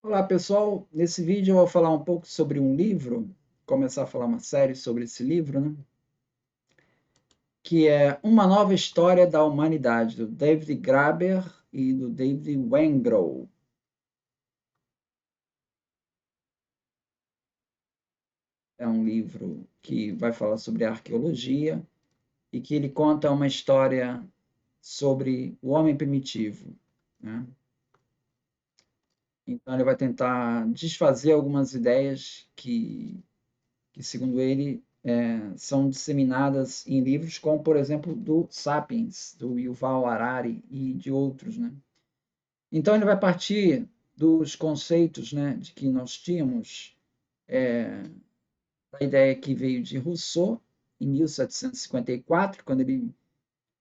Olá pessoal, nesse vídeo eu vou falar um pouco sobre um livro, começar a falar uma série sobre esse livro, né? Que é Uma Nova História da Humanidade, do David Graeber e do David Wengrow. É um livro que vai falar sobre arqueologia e que ele conta uma história sobre o homem primitivo, né? Então ele vai tentar desfazer algumas ideias que segundo ele, são disseminadas em livros como, por exemplo, do Sapiens, do Yuval Harari e de outros, né? Então ele vai partir dos conceitos, né, de que nós tínhamos, da ideia que veio de Rousseau, em 1754, quando ele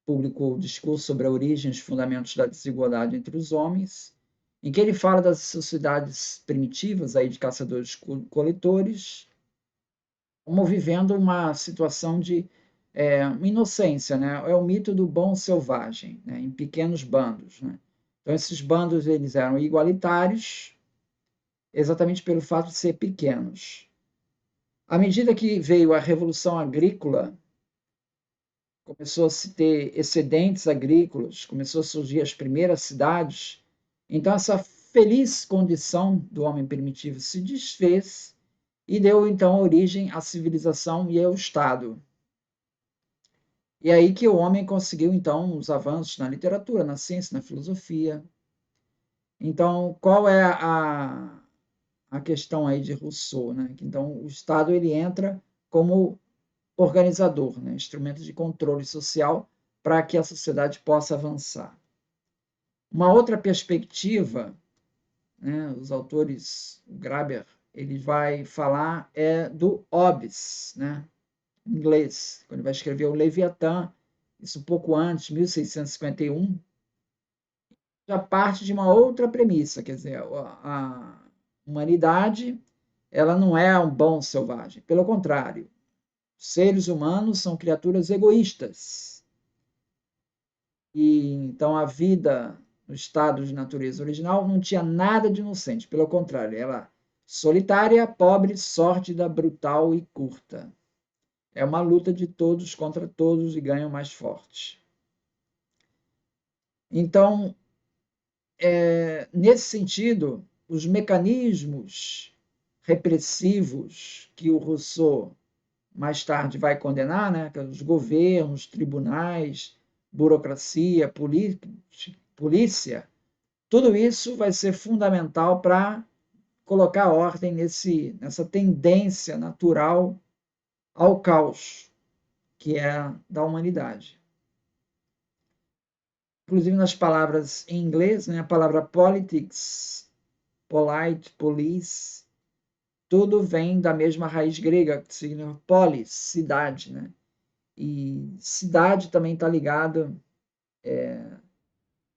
publicou o discurso sobre a origem e os fundamentos da desigualdade entre os homens, em que ele fala das sociedades primitivas, aí de caçadores-coletores, como vivendo uma situação de uma inocência, né? É o mito do bom selvagem, né? Em pequenos bandos, né? Então esses bandos eles eram igualitários, exatamente pelo fato de ser pequenos. À medida que veio a revolução agrícola, começou a se ter excedentes agrícolas, começou a surgir as primeiras cidades. Então essa feliz condição do homem primitivo se desfez e deu então origem à civilização e ao Estado. E aí que o homem conseguiu, então, os avanços na literatura, na ciência, na filosofia. Então, qual é a questão aí de Rousseau, né? Então, o Estado ele entra como organizador, né? Instrumento de controle social para que a sociedade possa avançar. Uma outra perspectiva, né? Os autores, o Graeber, ele vai falar do Hobbes, né? Em inglês, quando ele vai escrever o Leviatã, isso um pouco antes, 1651, já parte de uma outra premissa, quer dizer, a humanidade ela não é um bom selvagem, pelo contrário, seres humanos são criaturas egoístas. E então a vida no estado de natureza original não tinha nada de inocente, pelo contrário, ela solitária, pobre, sórdida, brutal e curta. É uma luta de todos contra todos e ganha o mais forte. Então, nesse sentido, os mecanismos repressivos que o Rousseau mais tarde vai condenar, né, que os governos, tribunais, burocracia, polícia, tudo isso vai ser fundamental para colocar ordem nessa tendência natural ao caos, que é da humanidade. Inclusive nas palavras em inglês, né, a palavra politics, polite, police, tudo vem da mesma raiz grega, que significa polis, cidade, né? E cidade também está ligado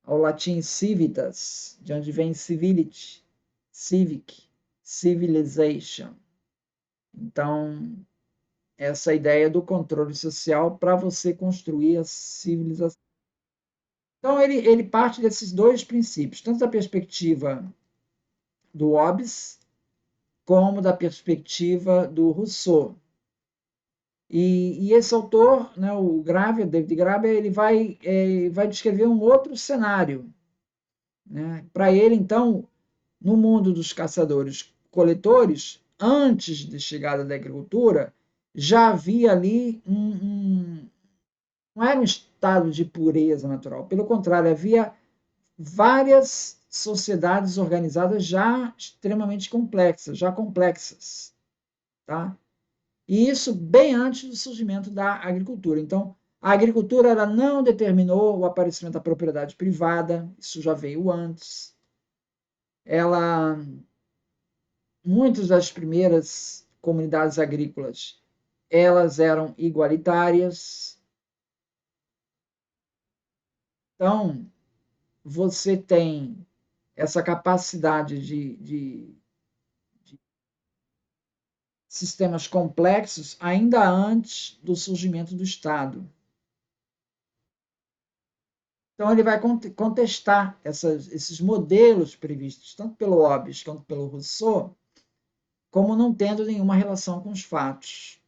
ao latim civitas, de onde vem civility, civic, civilization. Então, essa ideia do controle social para você construir a civilização. Então, ele parte desses dois princípios, tanto da perspectiva do Hobbes, como da perspectiva do Rousseau. E esse autor, né, o Graeber, David Graeber, ele vai descrever um outro cenário. Né? Para ele, então, no mundo dos caçadores-coletores, antes da chegada da agricultura, já havia ali não era um estado de pureza natural, pelo contrário, havia várias sociedades organizadas já extremamente complexas, já complexas, tá? E isso bem antes do surgimento da agricultura. Então, a agricultura ela não determinou o aparecimento da propriedade privada, isso já veio antes. Ela, muitas das primeiras comunidades agrícolas, elas eram igualitárias. Então, você tem essa capacidade de sistemas complexos ainda antes do surgimento do Estado. Então, ele vai contestar esses modelos previstos, tanto pelo Hobbes quanto pelo Rousseau, como não tendo nenhuma relação com os fatos.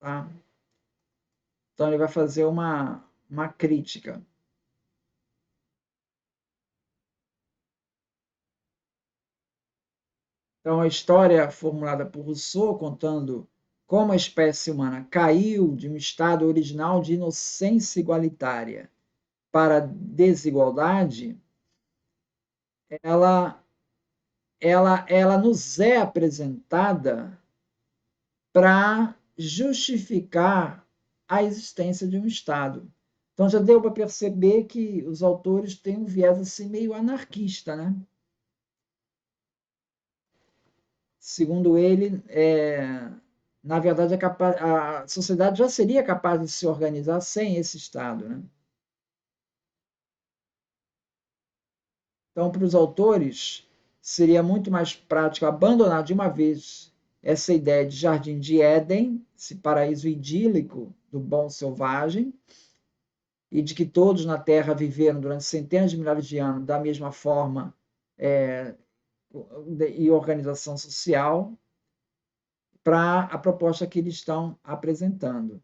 Tá? Então, ele vai fazer uma crítica. Então, a história formulada por Rousseau, contando como a espécie humana caiu de um estado original de inocência igualitária para desigualdade, ela, ela nos é apresentada para justificar a existência de um Estado. Então já deu para perceber que os autores têm um viés assim meio anarquista, né? Segundo ele, na verdade a sociedade já seria capaz de se organizar sem esse Estado, né? Então, para os autores, seria muito mais prático abandonar de uma vez essa ideia de jardim de Éden, esse paraíso idílico do bom selvagem, e de que todos na Terra viveram durante centenas de milhares de anos da mesma forma é, e organização social, para a proposta que eles estão apresentando.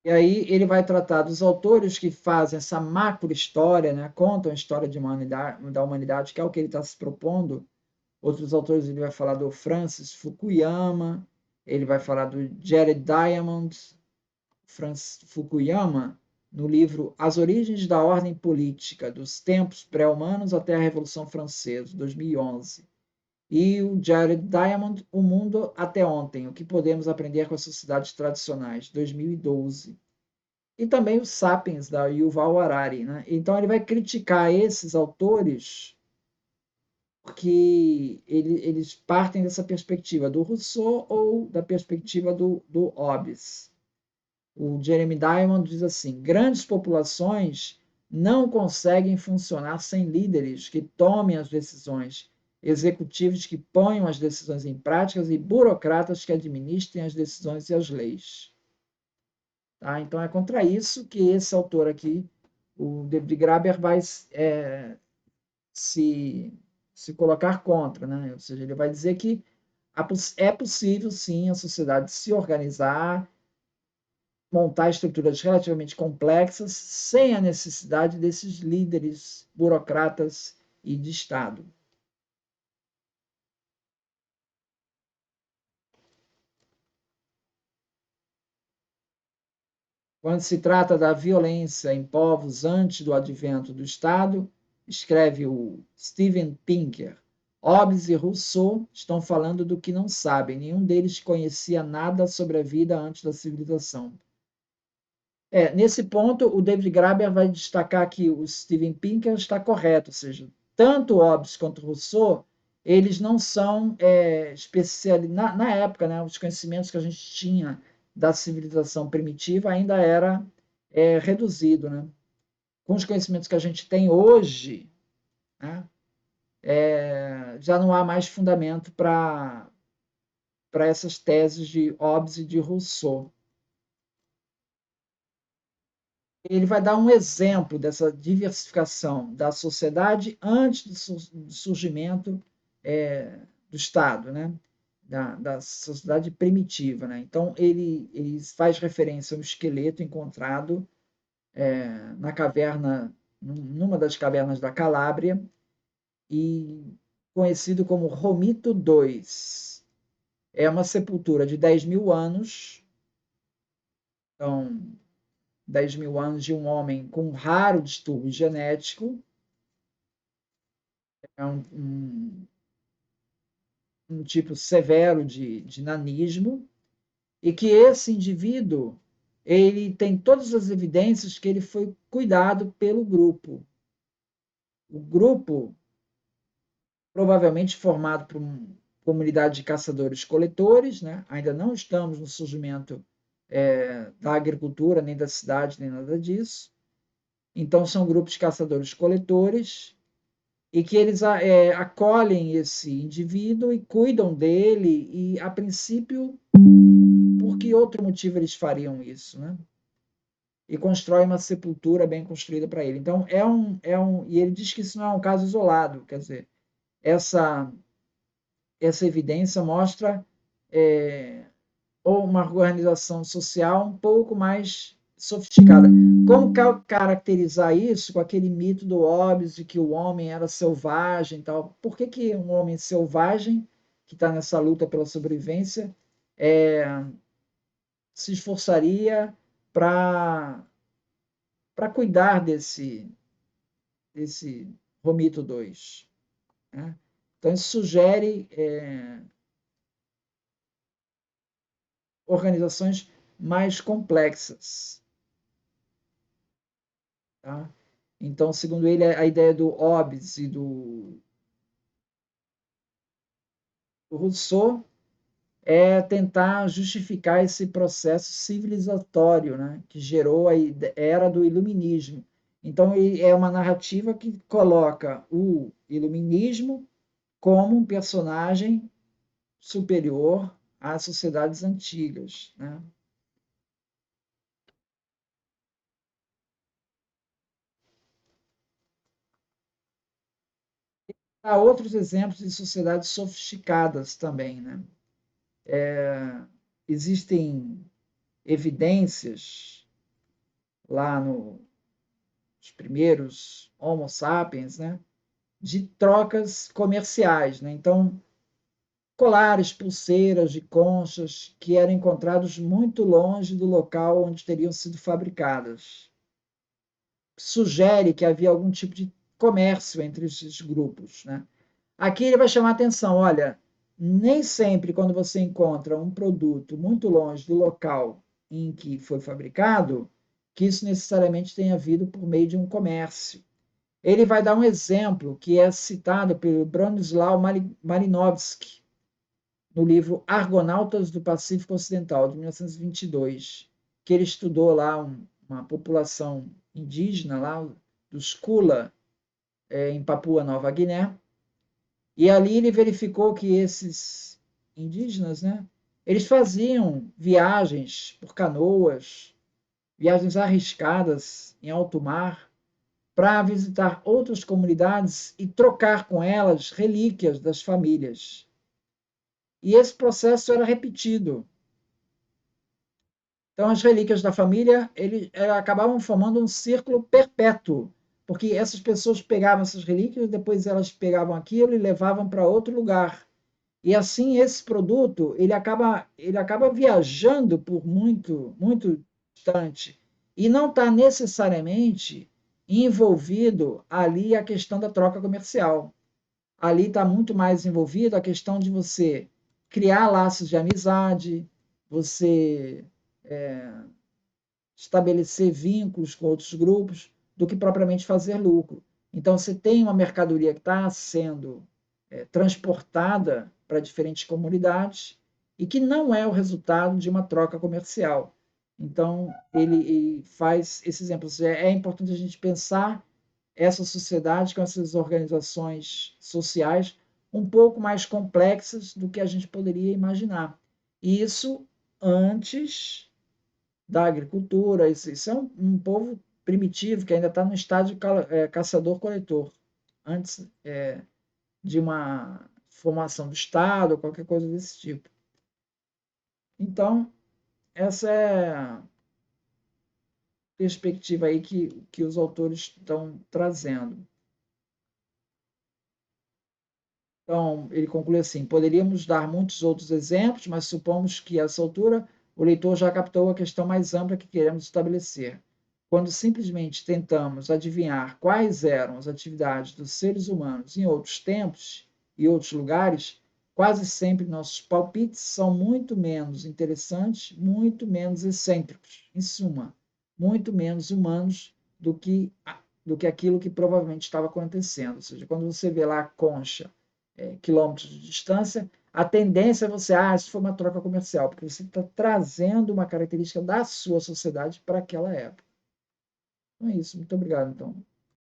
E aí ele vai tratar dos autores que fazem essa macro-história, né? Contam a história da humanidade, que é o que ele está se propondo. Outros autores, ele vai falar do Francis Fukuyama, ele vai falar do Jared Diamond. Francis Fukuyama, no livro As Origens da Ordem Política, dos Tempos Pré-Humanos até a Revolução Francesa, 2011. E o Jared Diamond, O Mundo até Ontem, O que Podemos Aprender com as Sociedades Tradicionais, 2012. E também o Sapiens, da Yuval Harari. Né? Então, ele vai criticar esses autores porque eles partem dessa perspectiva do Rousseau ou da perspectiva do Hobbes. O Jeremy Diamond diz assim: grandes populações não conseguem funcionar sem líderes que tomem as decisões, executivos que ponham as decisões em práticas e burocratas que administrem as decisões e as leis. Tá? Então é contra isso que esse autor aqui, o David Graeber, vai se, se colocar contra. Né? Ou seja, ele vai dizer que é possível, sim, a sociedade se organizar, montar estruturas relativamente complexas sem a necessidade desses líderes burocratas e de Estado. Quando se trata da violência em povos antes do advento do Estado, escreve o Steven Pinker, Hobbes e Rousseau estão falando do que não sabem, nenhum deles conhecia nada sobre a vida antes da civilização. Nesse ponto, o David Graeber vai destacar que o Steven Pinker está correto, ou seja, tanto Hobbes quanto Rousseau, eles não são especializados. Na época, né, os conhecimentos que a gente tinha da civilização primitiva ainda era reduzido. Né? Com os conhecimentos que a gente tem hoje, né, já não há mais fundamento para essas teses de Hobbes e de Rousseau. Ele vai dar um exemplo dessa diversificação da sociedade antes do surgimento do Estado, né? Da sociedade primitiva. Né? Então, ele faz referência a um esqueleto encontrado na caverna, numa das cavernas da Calábria, e conhecido como Romito II. É uma sepultura de 10 mil anos, então 10 mil anos de um homem com um raro distúrbio genético, é um tipo severo de nanismo, e que esse indivíduo ele tem todas as evidências que ele foi cuidado pelo grupo. O grupo, provavelmente formado por uma comunidade de caçadores-coletores, né? Ainda não estamos no surgimento da agricultura, nem da cidade, nem nada disso. Então, são grupos de caçadores-coletores e que eles acolhem esse indivíduo e cuidam dele, e, a princípio, por que outro motivo eles fariam isso, né? E constrói uma sepultura bem construída para ele. Então, e ele diz que isso não é um caso isolado, quer dizer, essa, essa evidência mostra é, ou uma organização social um pouco mais sofisticada. Como caracterizar isso com aquele mito do Hobbes de que o homem era selvagem e tal? Por que, que um homem selvagem, que está nessa luta pela sobrevivência, é, se esforçaria para cuidar desse Romito 2? Né? Então, isso sugere organizações mais complexas. Tá? Então, segundo ele, a ideia do Hobbes e do Rousseau é tentar justificar esse processo civilizatório, né, que gerou a era do iluminismo. Então, é uma narrativa que coloca o iluminismo como um personagem superior às sociedades antigas. Né? Há outros exemplos de sociedades sofisticadas também. Né? Existem evidências lá nos primeiros Homo sapiens, né, de trocas comerciais. Né? Então, colares, pulseiras de conchas que eram encontrados muito longe do local onde teriam sido fabricadas. Sugere que havia algum tipo de comércio entre esses grupos. Né? Aqui ele vai chamar a atenção: olha, nem sempre quando você encontra um produto muito longe do local em que foi fabricado, que isso necessariamente tenha vindo por meio de um comércio. Ele vai dar um exemplo que é citado pelo Bronislaw Malinowski no livro Argonautas do Pacífico Ocidental, de 1922, que ele estudou lá uma população indígena lá, dos Kula, em Papua Nova Guiné, e ali ele verificou que esses indígenas, né, eles faziam viagens por canoas, viagens arriscadas em alto mar, para visitar outras comunidades e trocar com elas relíquias das famílias. E esse processo era repetido. Então, as relíquias da família acabavam formando um círculo perpétuo, porque essas pessoas pegavam essas relíquias, depois elas pegavam aquilo e levavam para outro lugar. E assim esse produto ele acaba viajando por muito distante e não está necessariamente envolvido ali a questão da troca comercial. Ali está muito mais envolvido a questão de você criar laços de amizade, você estabelecer vínculos com outros grupos, do que propriamente fazer lucro. Então, você tem uma mercadoria que está sendo transportada para diferentes comunidades e que não é o resultado de uma troca comercial. Então, ele faz esses exemplos. É importante a gente pensar essa sociedade com essas organizações sociais um pouco mais complexas do que a gente poderia imaginar. E isso antes da agricultura. Isso é um povo primitivo que ainda está no estágio caçador-coletor, antes de uma formação do Estado ou qualquer coisa desse tipo. Então, essa é a perspectiva aí que os autores estão trazendo. Então, ele conclui assim: poderíamos dar muitos outros exemplos, mas supomos que, a essa altura, o leitor já captou a questão mais ampla que queremos estabelecer. Quando simplesmente tentamos adivinhar quais eram as atividades dos seres humanos em outros tempos e outros lugares, quase sempre nossos palpites são muito menos interessantes, muito menos excêntricos, em suma, muito menos humanos do que aquilo que provavelmente estava acontecendo. Ou seja, quando você vê lá a concha quilômetros de distância, a tendência é você, isso foi uma troca comercial, porque você está trazendo uma característica da sua sociedade para aquela época. Então é isso. Muito obrigado, então.